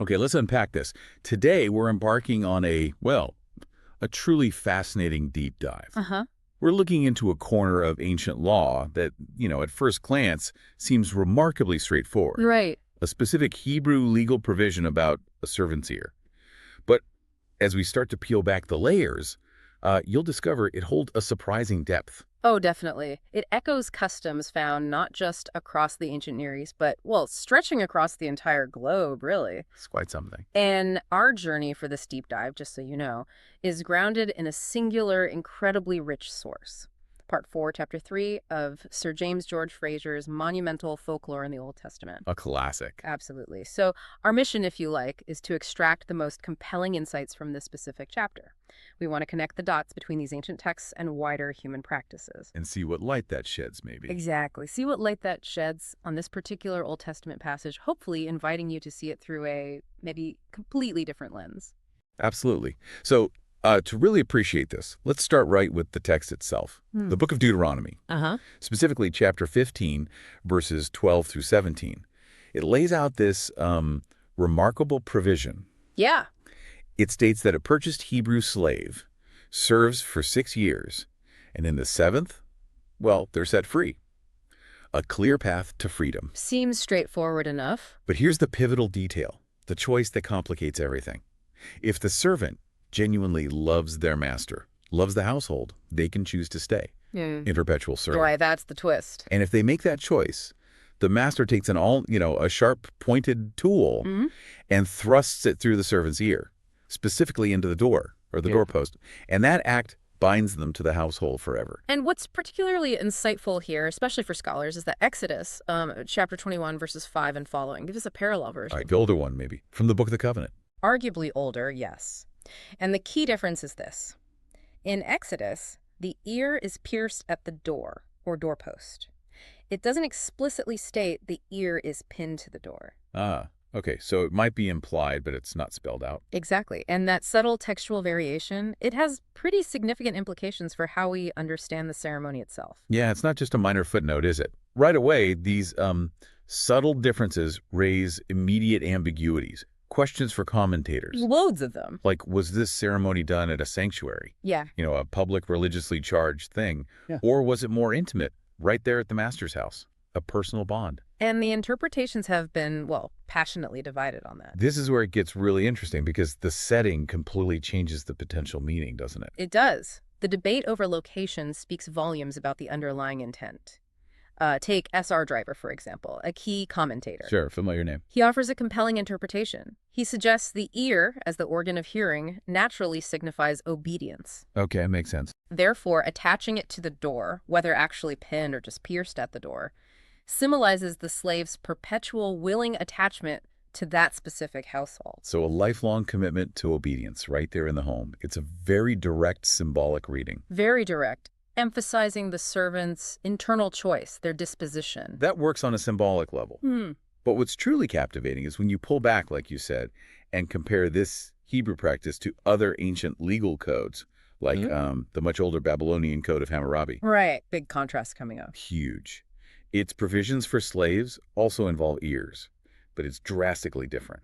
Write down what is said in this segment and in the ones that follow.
Okay, let's unpack this. Today, we're embarking on a truly fascinating deep dive. Uh-huh. We're looking into a corner of ancient law that, at first glance, seems remarkably straightforward. Right. A specific Hebrew legal provision about a servant's ear. But as we start to peel back the layers, you'll discover it holds a surprising depth. Oh, definitely. It echoes customs found not just across the ancient Near East, but, well, stretching across the entire globe, really. It's quite something. And our journey for this deep dive, just so you know, is grounded in a singular, incredibly rich source. Part 4, Chapter 3 of Sir James George Frazer's monumental Folklore in the Old Testament. A classic. Absolutely. So our mission, if you like, is to extract the most compelling insights from this specific chapter. We want to connect the dots between these ancient texts and wider human practices. And see what light that sheds, maybe. Exactly. See what light that sheds on this particular Old Testament passage, hopefully inviting you to see it through a maybe completely different lens. Absolutely. So, to really appreciate this, let's start right with the text itself. The book of Deuteronomy, specifically chapter 15, verses 12 through 17. It lays out this remarkable provision. Yeah. It states that a purchased Hebrew slave serves for 6 years, and in the 7th, well, they're set free. A clear path to freedom. Seems straightforward enough. But here's the pivotal detail, the choice that complicates everything. If the servant genuinely loves their master, loves the household, they can choose to stay in perpetual service. Right, that's the twist. And if they make that choice, the master takes a sharp pointed tool and thrusts it through the servant's ear, specifically into the door or the doorpost. And that act binds them to the household forever. And what's particularly insightful here, especially for scholars, is that Exodus, chapter 21, verses 5 and following, gives us a parallel version. All right, the older one, maybe, from the Book of the Covenant. Arguably older, yes. And the key difference is this. In Exodus, the ear is pierced at the door or doorpost. It doesn't explicitly state the ear is pinned to the door. Ah, okay, so it might be implied, but it's not spelled out. Exactly. And that subtle textual variation, it has pretty significant implications for how we understand the ceremony itself. Yeah, it's not just a minor footnote, is it? Right away, these subtle differences raise immediate ambiguities. Questions for commentators. Loads of them. Like, was this ceremony done at a sanctuary? Yeah. A public, religiously charged thing? Yeah. Or was it more intimate, right there at the master's house? A personal bond? And the interpretations have been, well, passionately divided on that. This is where it gets really interesting because the setting completely changes the potential meaning, doesn't it? It does. The debate over location speaks volumes about the underlying intent. Take S.R. Driver, for example, a key commentator. Sure, familiar name. He offers a compelling interpretation. He suggests the ear, as the organ of hearing, naturally signifies obedience. Okay, makes sense. Therefore, attaching it to the door, whether actually pinned or just pierced at the door, symbolizes the slave's perpetual willing attachment to that specific household. So a lifelong commitment to obedience right there in the home. It's a very direct symbolic reading. Very direct, emphasizing the servant's internal choice, their disposition. That works on a symbolic level. But what's truly captivating is when you pull back, like you said, and compare this Hebrew practice to other ancient legal codes, like the much older Babylonian Code of Hammurabi. Right. Big contrast coming up. Huge. Its provisions for slaves also involve ears, but it's drastically different.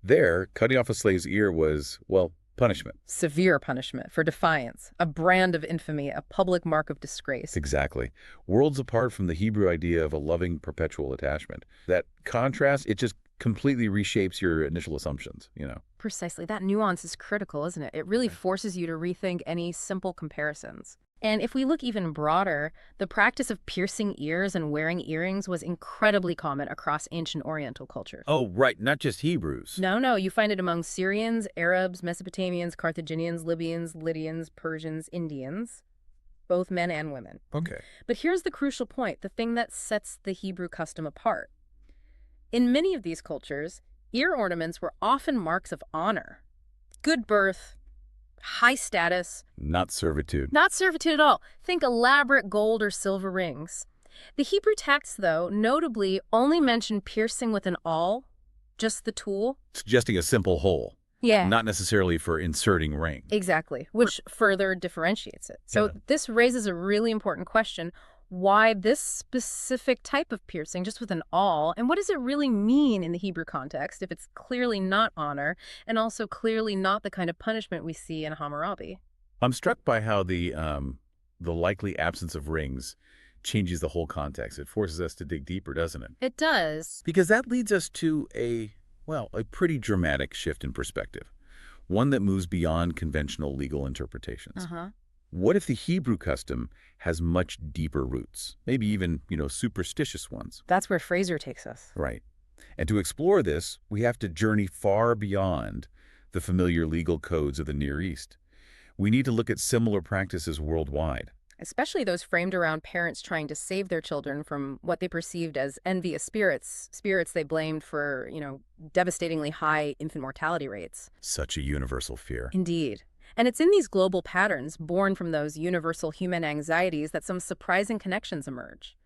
There, cutting off a slave's ear was, well, punishment. Severe punishment for defiance, a brand of infamy, a public mark of disgrace. Exactly. Worlds apart from the Hebrew idea of a loving perpetual attachment. That contrast, it just completely reshapes your initial assumptions, Precisely. That nuance is critical, isn't it? It really forces you to rethink any simple comparisons. And if we look even broader, the practice of piercing ears and wearing earrings was incredibly common across ancient Oriental cultures. Oh, right. Not just Hebrews. No. You find it among Syrians, Arabs, Mesopotamians, Carthaginians, Libyans, Lydians, Persians, Indians, both men and women. Okay. But here's the crucial point, the thing that sets the Hebrew custom apart. In many of these cultures, ear ornaments were often marks of honor, good birth, high status. Not servitude. Not servitude at all. Think elaborate gold or silver rings. The Hebrew text, though, notably only mention piercing with an awl, just the tool. Suggesting a simple hole. Yeah. Not necessarily for inserting ring. Exactly, which further differentiates it. So this raises a really important question. Why this specific type of piercing, just with an awl, and what does it really mean in the Hebrew context if it's clearly not honor and also clearly not the kind of punishment we see in Hammurabi? I'm struck by how the likely absence of rings changes the whole context. It forces us to dig deeper, doesn't it? It does. Because that leads us to a pretty dramatic shift in perspective, one that moves beyond conventional legal interpretations. What if the Hebrew custom has much deeper roots, maybe even, superstitious ones? That's where Frazer takes us. Right. And to explore this, we have to journey far beyond the familiar legal codes of the Near East. We need to look at similar practices worldwide. Especially those framed around parents trying to save their children from what they perceived as envious spirits they blamed for, devastatingly high infant mortality rates. Such a universal fear. Indeed. And it's in these global patterns, born from those universal human anxieties, that some surprising connections emerge.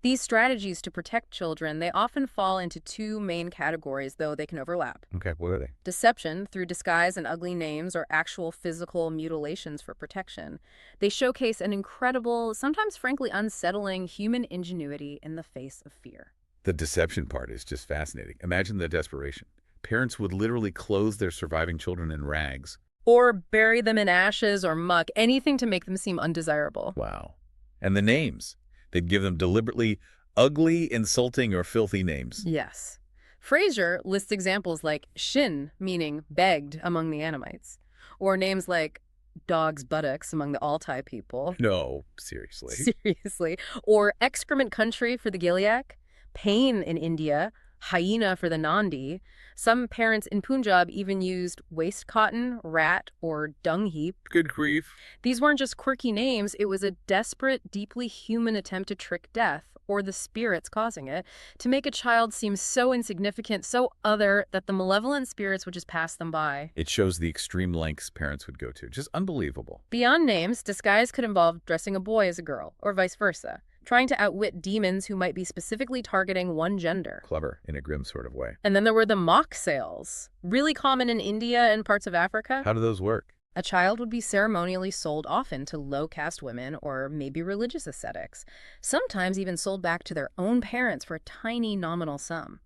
These strategies to protect children, they often fall into two main categories, though they can overlap. Okay, what are they? Deception, through disguise and ugly names or actual physical mutilations for protection. They showcase an incredible, sometimes frankly unsettling human ingenuity in the face of fear. The deception part is just fascinating. Imagine the desperation. Parents would literally clothe their surviving children in rags. Or bury them in ashes or muck, anything to make them seem undesirable. Wow. And the names. They'd give them deliberately ugly, insulting, or filthy names. Yes. Frazer lists examples like shin, meaning begged among the Anamites, or names like dog's buttocks among the Altai people. No, seriously. Seriously. Or excrement country for the Gilyak, pain in India, hyena for the Nandi. Some parents in Punjab even used waste cotton, rat, or dung heap. Good grief. These weren't just quirky names. It was a desperate, deeply human attempt to trick death, or the spirits causing it, to make a child seem so insignificant, so other, that the malevolent spirits would just pass them by. It shows the extreme lengths parents would go to. Just unbelievable. Beyond names, disguise could involve dressing a boy as a girl, or vice versa, trying to outwit demons who might be specifically targeting one gender. Clever, in a grim sort of way. And then there were the mock sales, really common in India and parts of Africa. How do those work? A child would be ceremonially sold often to low-caste women or maybe religious ascetics, sometimes even sold back to their own parents for a tiny nominal sum,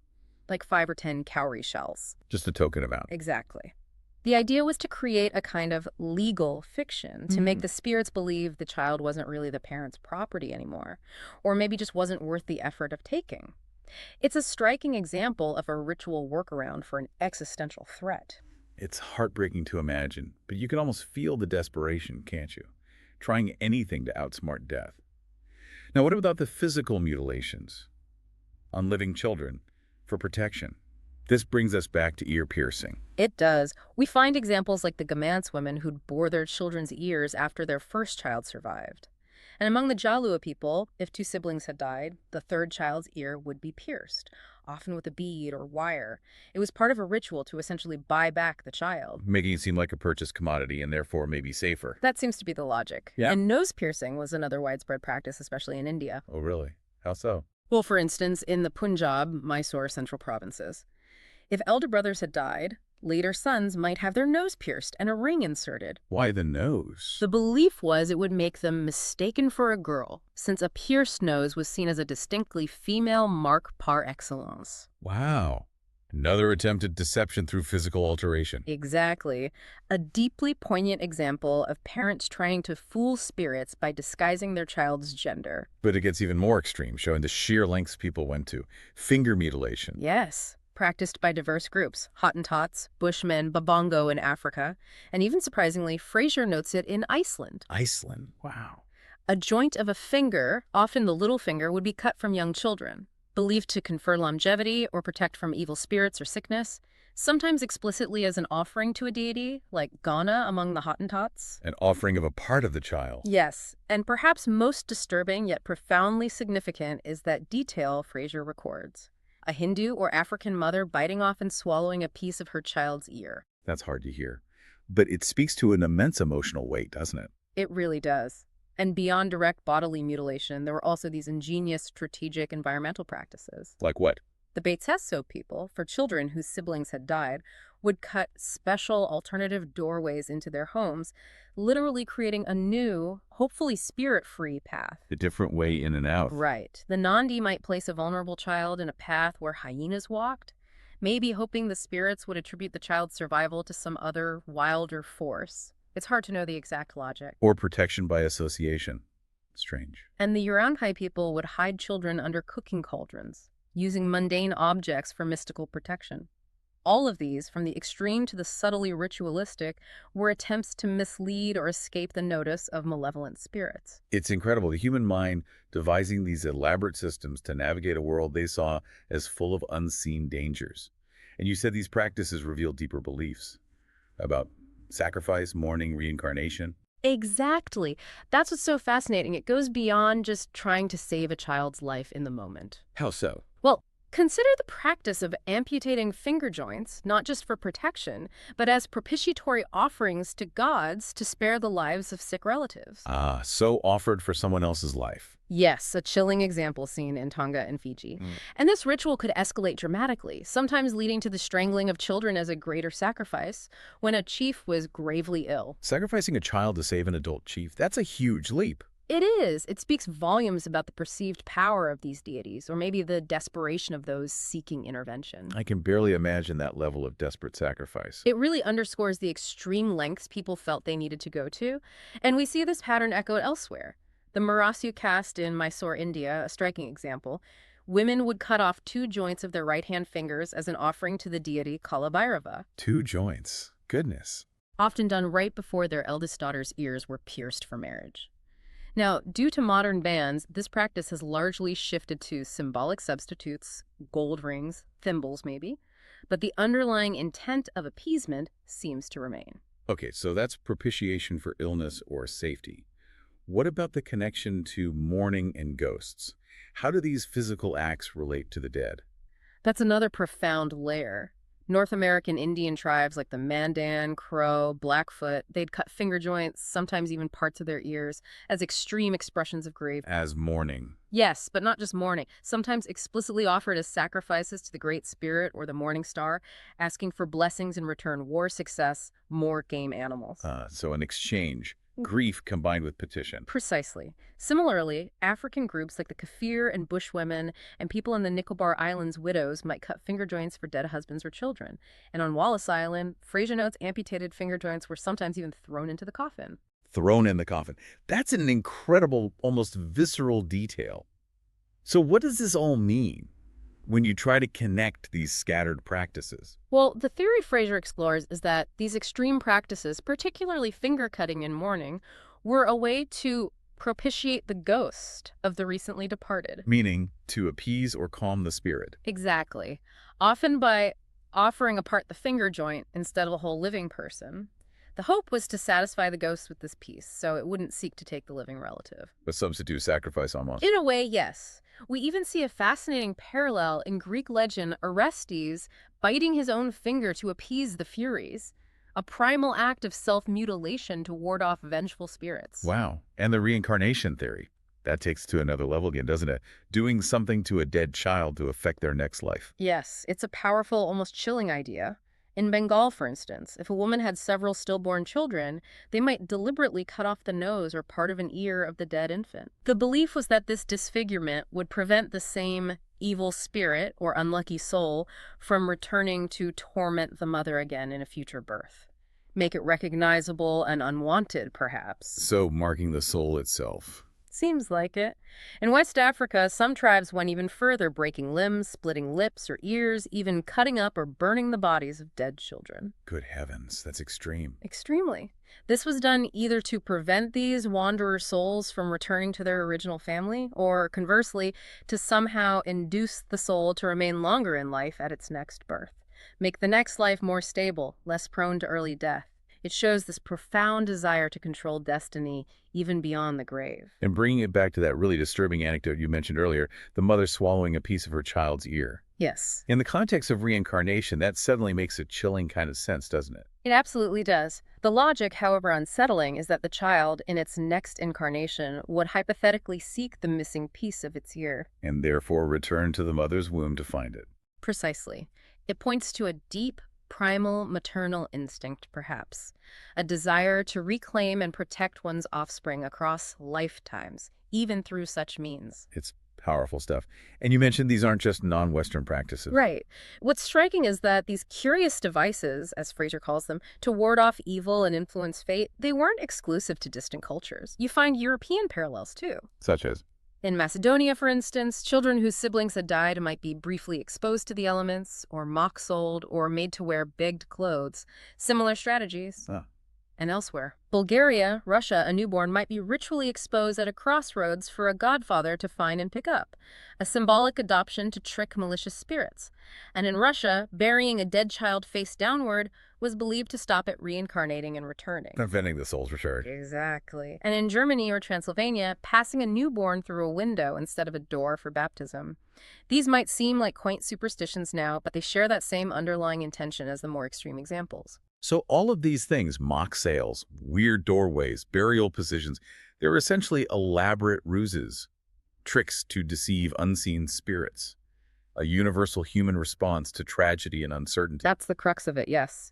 like 5 or 10 cowrie shells. Just a token amount. Exactly. The idea was to create a kind of legal fiction, to make the spirits believe the child wasn't really the parent's property anymore, or maybe just wasn't worth the effort of taking. It's a striking example of a ritual workaround for an existential threat. It's heartbreaking to imagine, but you can almost feel the desperation, can't you? Trying anything to outsmart death. Now, what about the physical mutilations on living children for protection? This brings us back to ear piercing. It does. We find examples like the Gamance women who'd bore their children's ears after their first child survived. And among the Jalua people, if 2 siblings had died, the third child's ear would be pierced, often with a bead or wire. It was part of a ritual to essentially buy back the child. Making it seem like a purchased commodity and therefore maybe safer. That seems to be the logic. Yeah. And nose piercing was another widespread practice, especially in India. Oh, really? How so? Well, for instance, in the Punjab, Mysore central provinces, if elder brothers had died, later sons might have their nose pierced and a ring inserted. Why the nose? The belief was it would make them mistaken for a girl, since a pierced nose was seen as a distinctly female mark par excellence. Wow. Another attempt at deception through physical alteration. Exactly. A deeply poignant example of parents trying to fool spirits by disguising their child's gender. But it gets even more extreme, showing the sheer lengths people went to. Finger mutilation. Yes. Practiced by diverse groups, Hottentots, Bushmen, Babongo in Africa, and even surprisingly, Frazer notes it in Iceland. Iceland. Wow. A joint of a finger, often the little finger, would be cut from young children, believed to confer longevity or protect from evil spirits or sickness, sometimes explicitly as an offering to a deity, like Ghana among the Hottentots. An offering of a part of the child. Yes, and perhaps most disturbing yet profoundly significant is that detail Frazer records. A Hindu or African mother biting off and swallowing a piece of her child's ear. That's hard to hear. But it speaks to an immense emotional weight, doesn't it? It really does. And beyond direct bodily mutilation, there were also these ingenious, strategic environmental practices. Like what? The Batesesso people, for children whose siblings had died, would cut special alternative doorways into their homes, literally creating a new, hopefully spirit-free path. A different way in and out. Right. The Nandi might place a vulnerable child in a path where hyenas walked, maybe hoping the spirits would attribute the child's survival to some other wilder force. It's hard to know the exact logic. Or protection by association. Strange. And the Urankai people would hide children under cooking cauldrons, using mundane objects for mystical protection. All of these, from the extreme to the subtly ritualistic, were attempts to mislead or escape the notice of malevolent spirits. It's incredible, the human mind devising these elaborate systems to navigate a world they saw as full of unseen dangers. And you said these practices reveal deeper beliefs about sacrifice, mourning, reincarnation. Exactly. That's what's so fascinating. It goes beyond just trying to save a child's life in the moment. How so? Well, consider the practice of amputating finger joints, not just for protection, but as propitiatory offerings to gods to spare the lives of sick relatives. Ah, so offered for someone else's life. Yes, a chilling example seen in Tonga and Fiji. And this ritual could escalate dramatically, sometimes leading to the strangling of children as a greater sacrifice when a chief was gravely ill. Sacrificing a child to save an adult chief, that's a huge leap. It is. It speaks volumes about the perceived power of these deities, or maybe the desperation of those seeking intervention. I can barely imagine that level of desperate sacrifice. It really underscores the extreme lengths people felt they needed to go to, and we see this pattern echoed elsewhere. The Marasu caste in Mysore, India, a striking example. Women would cut off 2 joints of their right-hand fingers as an offering to the deity Kalabhairava. 2 joints. Goodness. Often done right before their eldest daughter's ears were pierced for marriage. Now, due to modern bans, this practice has largely shifted to symbolic substitutes, gold rings, thimbles maybe, but the underlying intent of appeasement seems to remain. Okay, so that's propitiation for illness or safety. What about the connection to mourning and ghosts? How do these physical acts relate to the dead? That's another profound layer. North American Indian tribes like the Mandan, Crow, Blackfoot, they'd cut finger joints, sometimes even parts of their ears, as extreme expressions of grief. As mourning. Yes, but not just mourning. Sometimes explicitly offered as sacrifices to the Great Spirit or the Morning Star, asking for blessings in return, war success, more game animals. So an exchange. Grief combined with petition. Precisely. Similarly, African groups like the Kafir and Bushwomen and people in the Nicobar Islands widows might cut finger joints for dead husbands or children. And on Wallis Island, Frazer notes amputated finger joints were sometimes even thrown into the coffin. Thrown in the coffin. That's an incredible, almost visceral detail. So what does this all mean when you try to connect these scattered practices? Well, the theory Frazer explores is that these extreme practices, particularly finger cutting and mourning, were a way to propitiate the ghost of the recently departed. Meaning to appease or calm the spirit. Exactly. Often by offering apart the finger joint instead of a whole living person. The hope was to satisfy the ghost with this piece, so it wouldn't seek to take the living relative. A substitute sacrifice almost. In a way, yes. We even see a fascinating parallel in Greek legend, Orestes biting his own finger to appease the Furies, a primal act of self-mutilation to ward off vengeful spirits. Wow. And the reincarnation theory. That takes it to another level again, doesn't it? Doing something to a dead child to affect their next life. Yes, it's a powerful, almost chilling idea. In Bengal, for instance, if a woman had several stillborn children, they might deliberately cut off the nose or part of an ear of the dead infant. The belief was that this disfigurement would prevent the same evil spirit or unlucky soul from returning to torment the mother again in a future birth. Make it recognizable and unwanted, perhaps. So marking the soul itself. Seems like it. In West Africa, some tribes went even further, breaking limbs, splitting lips or ears, even cutting up or burning the bodies of dead children. Good heavens, that's extreme. Extremely. This was done either to prevent these wanderer souls from returning to their original family, or conversely, to somehow induce the soul to remain longer in life at its next birth. Make the next life more stable, less prone to early death. It shows this profound desire to control destiny even beyond the grave. And bringing it back to that really disturbing anecdote you mentioned earlier, the mother swallowing a piece of her child's ear. Yes. In the context of reincarnation, that suddenly makes a chilling kind of sense, doesn't it? It absolutely does. The logic, however unsettling, is that the child, in its next incarnation, would hypothetically seek the missing piece of its ear. And therefore return to the mother's womb to find it. Precisely. It points to a deep, primal maternal instinct, perhaps, a desire to reclaim and protect one's offspring across lifetimes, even through such means. It's powerful stuff. And you mentioned these aren't just non-Western practices. Right. What's striking is that these curious devices, as Frazer calls them, to ward off evil and influence fate, they weren't exclusive to distant cultures. You find European parallels, too. Such as? In Macedonia, for instance, children whose siblings had died might be briefly exposed to the elements, or mock-sold, or made to wear begged clothes. Similar strategies. Ah. And elsewhere. Bulgaria, Russia, a newborn might be ritually exposed at a crossroads for a godfather to find and pick up, a symbolic adoption to trick malicious spirits. And in Russia, burying a dead child face downward was believed to stop it reincarnating and returning. Preventing the soul's return. Exactly. And in Germany or Transylvania, passing a newborn through a window instead of a door for baptism. These might seem like quaint superstitions now, but they share that same underlying intention as the more extreme examples. So all of these things, mock sales, weird doorways, burial positions, they're essentially elaborate ruses, tricks to deceive unseen spirits, a universal human response to tragedy and uncertainty. That's the crux of it, yes.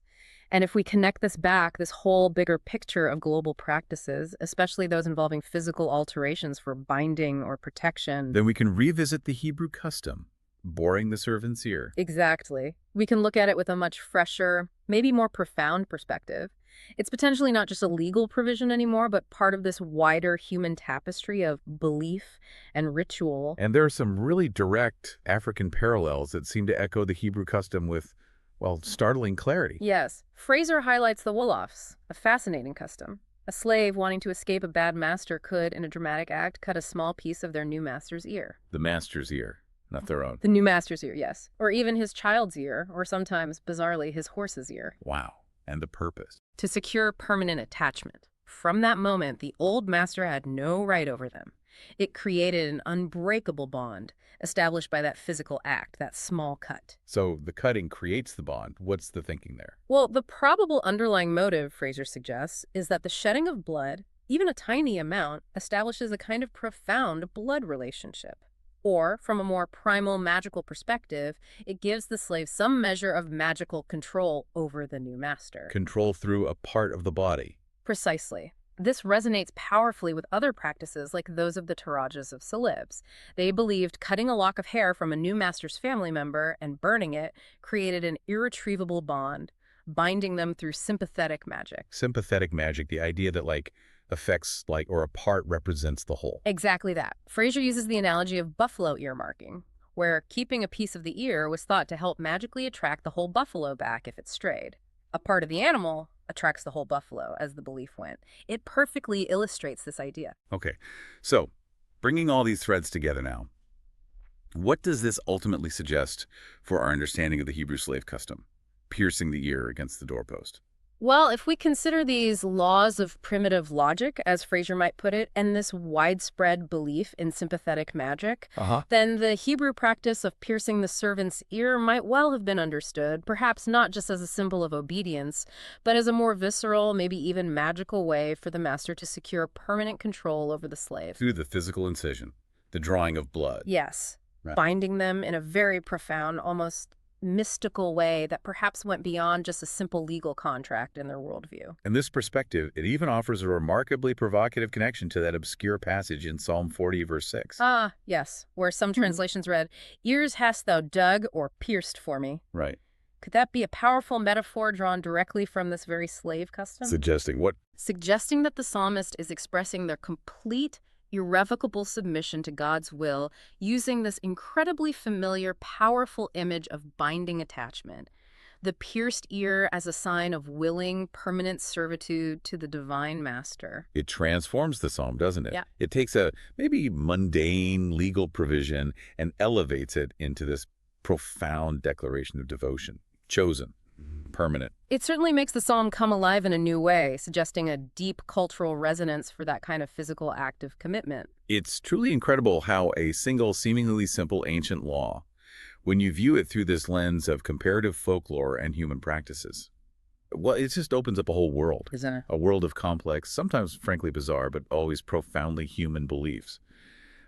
And if we connect this back, this whole bigger picture of global practices, especially those involving physical alterations for binding or protection, then we can revisit the Hebrew custom, boring the servant's ear. Exactly. We can look at it with a much fresher, maybe more profound perspective. It's potentially not just a legal provision anymore, but part of this wider human tapestry of belief and ritual. And there are some really direct African parallels that seem to echo the Hebrew custom with, well, startling clarity. Yes. Frazer highlights the Wolofs, a fascinating custom. A slave wanting to escape a bad master could, in a dramatic act, cut a small piece of their new master's ear. The master's ear, not their own. The new master's ear, yes. Or even his child's ear, or sometimes, bizarrely, his horse's ear. Wow. And the purpose? To secure permanent attachment. From that moment, the old master had no right over them. It created an unbreakable bond, established by that physical act, that small cut. So the cutting creates the bond. What's the thinking there? Well, the probable underlying motive, Frazer suggests, is that the shedding of blood, even a tiny amount, establishes a kind of profound blood relationship. Or, from a more primal magical perspective, it gives the slave some measure of magical control over the new master. Control through a part of the body. Precisely. This resonates powerfully with other practices like those of the Tarajas of celebs. They believed cutting a lock of hair from a new master's family member and burning it created an irretrievable bond, binding them through sympathetic magic. Sympathetic magic, the idea that affects or a part represents the whole. Exactly that. Frazer uses the analogy of buffalo ear marking, where keeping a piece of the ear was thought to help magically attract the whole buffalo back if it strayed. A part of the animal attracts the whole buffalo, as the belief went. It perfectly illustrates this idea. Okay, so bringing all these threads together now, what does this ultimately suggest for our understanding of the Hebrew slave custom, piercing the ear against the doorpost? Well, if we consider these laws of primitive logic, as Frazer might put it, and this widespread belief in sympathetic magic, then the Hebrew practice of piercing the servant's ear might well have been understood, perhaps not just as a symbol of obedience, but as a more visceral, maybe even magical way for the master to secure permanent control over the slave. Through the physical incision, the drawing of blood. Yes, right. Binding them in a very profound, almost mystical way that perhaps went beyond just a simple legal contract in their worldview. In this perspective, it even offers a remarkably provocative connection to that obscure passage in Psalm 40, verse 6. Ah, yes, where some translations read, "Ears hast thou dug or pierced for me." Right. Could that be a powerful metaphor drawn directly from this very slave custom? Suggesting what? Suggesting that the psalmist is expressing their complete irrevocable submission to God's will using this incredibly familiar, powerful image of binding attachment. The pierced ear as a sign of willing, permanent servitude to the divine master. It transforms the psalm, doesn't it? Yeah. It takes a maybe mundane legal provision and elevates it into this profound declaration of devotion. Chosen. Permanent. It certainly makes the psalm come alive in a new way, suggesting a deep cultural resonance for that kind of physical act of commitment. It's truly incredible how a single, seemingly simple ancient law, when you view it through this lens of comparative folklore and human practices, well, it just opens up a whole world. Isn't it? A world of complex, sometimes frankly bizarre, but always profoundly human beliefs.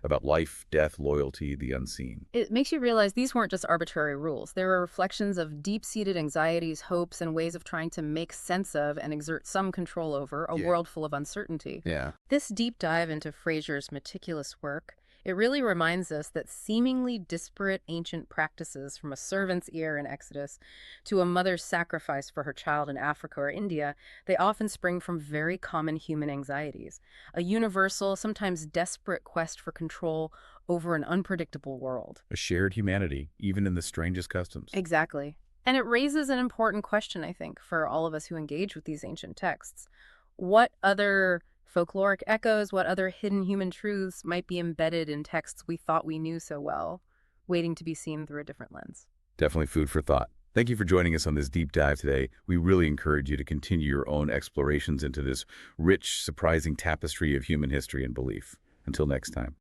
about life, death, loyalty, the unseen. It makes you realize these weren't just arbitrary rules. They were reflections of deep-seated anxieties, hopes, and ways of trying to make sense of and exert some control over a world full of uncertainty. Yeah. This deep dive into Frazer's meticulous work, it really reminds us that seemingly disparate ancient practices, from a servant's ear in Exodus to a mother's sacrifice for her child in Africa or India, they often spring from very common human anxieties, a universal, sometimes desperate quest for control over an unpredictable world. A shared humanity, even in the strangest customs. Exactly. And it raises an important question, I think, for all of us who engage with these ancient texts. What other folkloric echoes, what other hidden human truths might be embedded in texts we thought we knew so well, waiting to be seen through a different lens? Definitely food for thought. Thank you for joining us on this deep dive today. We really encourage you to continue your own explorations into this rich, surprising tapestry of human history and belief. Until next time.